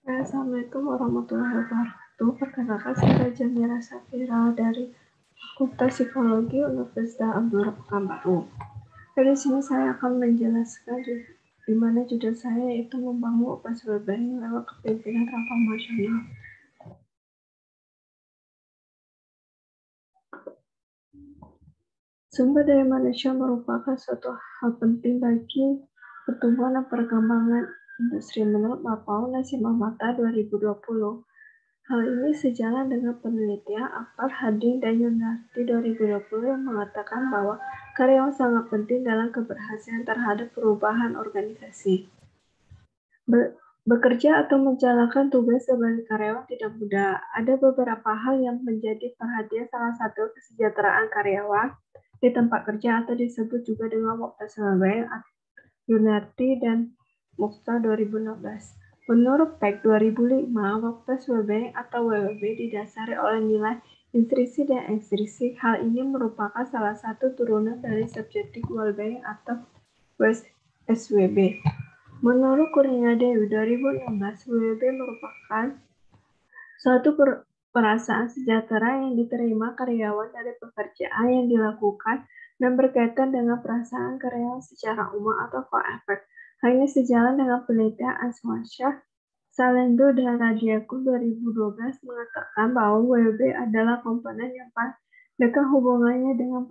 Assalamualaikum warahmatullahi wabarakatuh. Perkenalkan, saya Jamila Safira dari Fakultas Psikologi Universitas Abdul Pekanbaru. Dari sini saya akan menjelaskan di mana judul saya, yaitu membangun upaya surabaya lewat kepemimpinan transformasional. Sumber daya manusia merupakan suatu hal penting bagi pertumbuhan dan perkembangan industri menurut Mapao Nasimamata 2020. Hal ini sejalan dengan penelitian Akbar Harding dan Yunarti 2020 yang mengatakan bahwa karyawan sangat penting dalam keberhasilan terhadap perubahan organisasi. Bekerja atau menjalankan tugas sebagai karyawan tidak mudah. Ada beberapa hal yang menjadi perhatian, salah satu kesejahteraan karyawan di tempat kerja atau disebut juga dengan Mokta Surabaya, Yunarti dan Mokta 2016. Menurut PEK 2005, Mokta Surabaya atau WWB didasari oleh nilai intrinsik dan ekstrinsik. Hal ini merupakan salah satu turunan dari subjective well-being atau SWB. Menurut Kurnia Dewi 2016, WWB merupakan suatu perasaan sejahtera yang diterima karyawan dari pekerjaan yang dilakukan dan berkaitan dengan perasaan karyawan secara umum atau core-effect. Hanya sejalan dengan penelitian Answansyah, Salendo, dan Radiaku 2012 mengatakan bahwa WWB adalah komponen yang paling dekat hubungannya dengan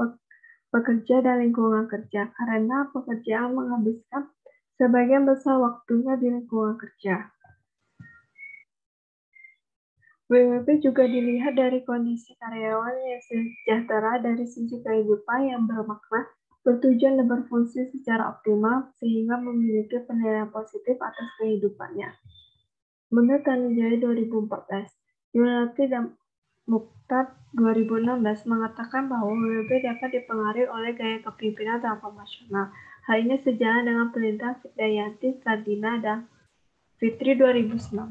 pekerja dan lingkungan kerja, karena pekerjaan menghabiskan sebagian besar waktunya di lingkungan kerja. WWB juga dilihat dari kondisi karyawan yang sejahtera dari sisi kehidupan yang bermakna, bertujuan dan berfungsi secara optimal sehingga memiliki penilaian positif atas kehidupannya. Menurut Tanujaya 2014, Yunarti dan Mukhtar 2016 mengatakan bahwa WWB dapat dipengaruhi oleh gaya kepemimpinan transformasional. Hal ini sejalan dengan penelitian Dayanti, Sardina, dan Fitri 2019.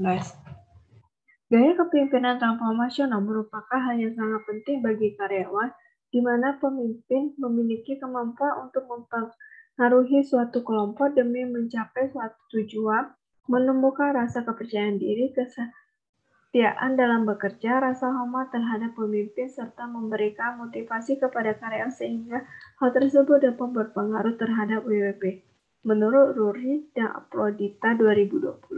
Gaya kepemimpinan transformasional merupakan hal yang sangat penting bagi karyawan, di mana pemimpin memiliki kemampuan untuk mempengaruhi suatu kelompok demi mencapai suatu tujuan, menumbuhkan rasa kepercayaan diri, kesetiaan dalam bekerja, rasa hormat terhadap pemimpin, serta memberikan motivasi kepada karyawan sehingga hal tersebut dapat berpengaruh terhadap WWB. Menurut Ruri dan Afrodita 2020.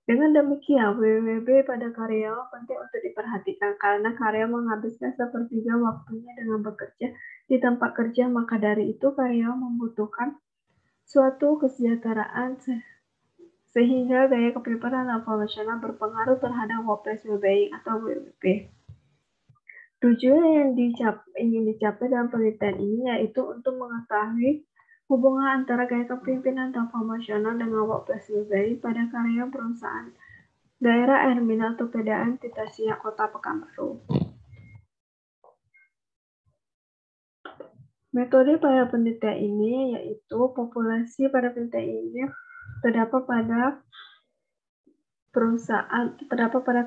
Dengan demikian, WWB pada karyawan penting untuk diperhatikan karena karyawan menghabiskan sepertiga waktunya dengan bekerja di tempat kerja, maka dari itu karyawan membutuhkan suatu kesejahteraan sehingga gaya kepemimpinan transformasional berpengaruh terhadap workplace well-being atau WWB. Tujuan yang ingin dicapai dalam penelitian ini yaitu untuk mengetahui hubungan antara gaya kepemimpinan transformasional dengan workplace well-being pada karyawan perusahaan daerah air minum atau PDAM Tirta Siap Kota Pekanbaru. Metode pada penelitian ini yaitu populasi pada penelitian ini terdapat pada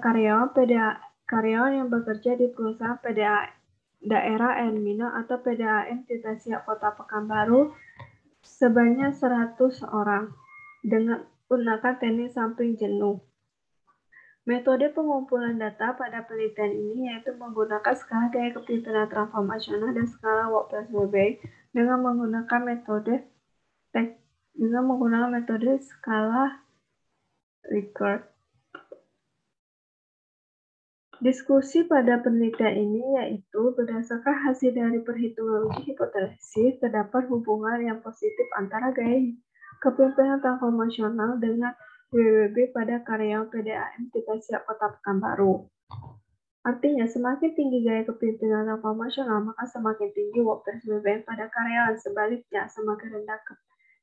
karyawan yang bekerja di perusahaan PDAM daerah air minum atau PDAM Tirta Siap Kota Pekanbaru sebanyak 100 orang dengan menggunakan teknik sampling jenuh. Metode pengumpulan data pada penelitian ini yaitu menggunakan skala gaya kepemimpinan transformasional dan skala workplace well-being dengan menggunakan metode skala Likert. Diskusi pada penelitian ini yaitu berdasarkan hasil dari perhitungan uji hipotesis, terdapat hubungan yang positif antara gaya kepemimpinan transformasional dengan WWB pada karyawan PDAM Tirta Siap Kota Pekanbaru. Artinya, semakin tinggi gaya kepemimpinan transformasional, maka semakin tinggi workplace well-being pada karyawan. Sebaliknya, semakin rendah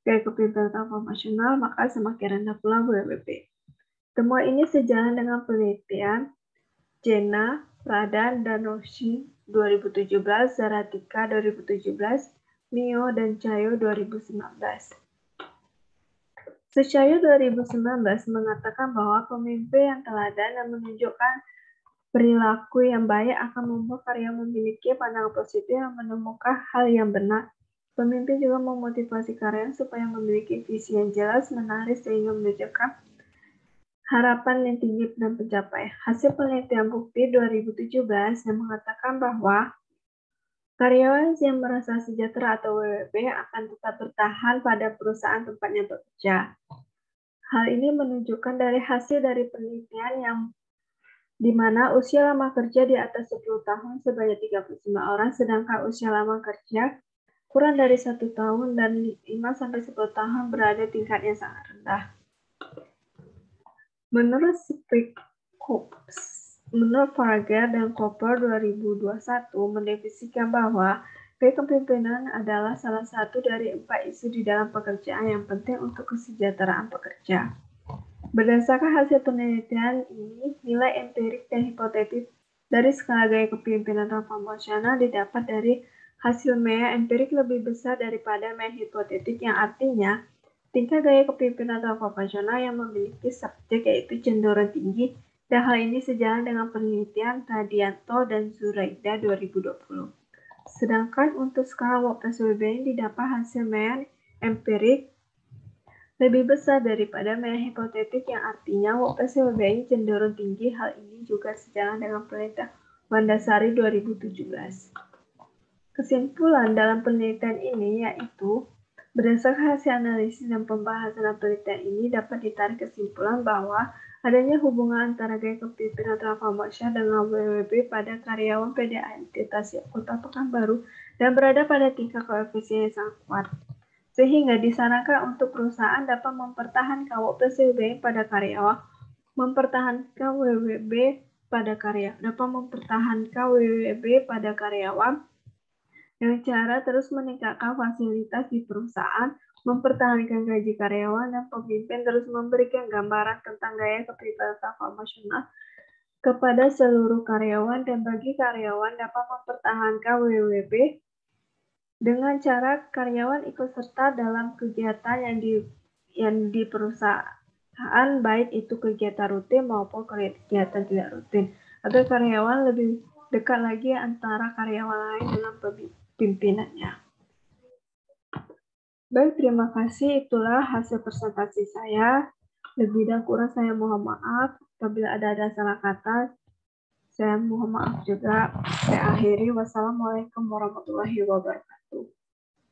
gaya kepemimpinan transformasional, maka semakin rendah pula WWB. Temuan ini sejalan dengan penelitian Jena, Radan, dan Roshi 2017, Zaratika 2017, Mio, dan Cayo 2019. Secayo 2019 mengatakan bahwa pemimpin yang teladan dan menunjukkan perilaku yang baik akan membuat karyawan memiliki pandangan positif dan menemukan hal yang benar. Pemimpin juga memotivasi karyawan supaya memiliki visi yang jelas, menarik, sehingga menunjukkan harapan yang tinggi dan pencapai. Hasil penelitian bukti 2017 yang mengatakan bahwa karyawan yang merasa sejahtera atau WWB akan tetap bertahan pada perusahaan tempatnya bekerja. Hal ini menunjukkan dari hasil dari penelitian yang di mana usia lama kerja di atas 10 tahun sebanyak 35 orang, sedangkan usia lama kerja kurang dari 1 tahun dan 5-10 tahun berada tingkat yang sangat rendah. Menurut Faragher dan Cooper 2021 mendefinisikan bahwa kepemimpinan adalah salah satu dari 4 isu di dalam pekerjaan yang penting untuk kesejahteraan pekerja. Berdasarkan hasil penelitian ini, nilai empirik dan hipotetis dari skala gaya kepemimpinan transformasional didapat dari hasil MEA empirik lebih besar daripada MEA hipotetik, yang artinya tingkat gaya kepemimpinan transformasional yang memiliki subjek yaitu cenderung tinggi, dan hal ini sejalan dengan penelitian Radianto dan Zuraida 2020. Sedangkan untuk skala workplace well-being didapat hasil MEA empirik lebih besar daripada MEA hipotetik, yang artinya workplace well-being cenderung tinggi. Hal ini juga sejalan dengan penelitian Wandasari 2017. Kesimpulan dalam penelitian ini yaitu, berdasarkan hasil analisis dan pembahasan penelitian ini dapat ditarik kesimpulan bahwa adanya hubungan antara gaya kepemimpinan transformasional dengan WWB pada karyawan PDA entitas Kota Pekanbaru dan berada pada tingkat koefisien yang sangat kuat, sehingga disarankan untuk perusahaan dapat mempertahankan workplace well-being pada karyawan, dengan cara terus meningkatkan fasilitas di perusahaan, mempertahankan gaji karyawan, dan pemimpin terus memberikan gambaran tentang gaya kepemimpinan transformasional kepada seluruh karyawan, dan bagi karyawan dapat mempertahankan WWB dengan cara karyawan ikut serta dalam kegiatan yang di perusahaan, baik itu kegiatan rutin maupun kegiatan tidak rutin, agar karyawan lebih dekat lagi antara karyawan lain dengan pimpinannya. Baik, terima kasih. Itulah hasil presentasi saya. Lebih dan kurang saya mohon maaf. Apabila ada salah kata, saya mohon maaf juga. Saya akhiri. Wassalamualaikum warahmatullahi wabarakatuh.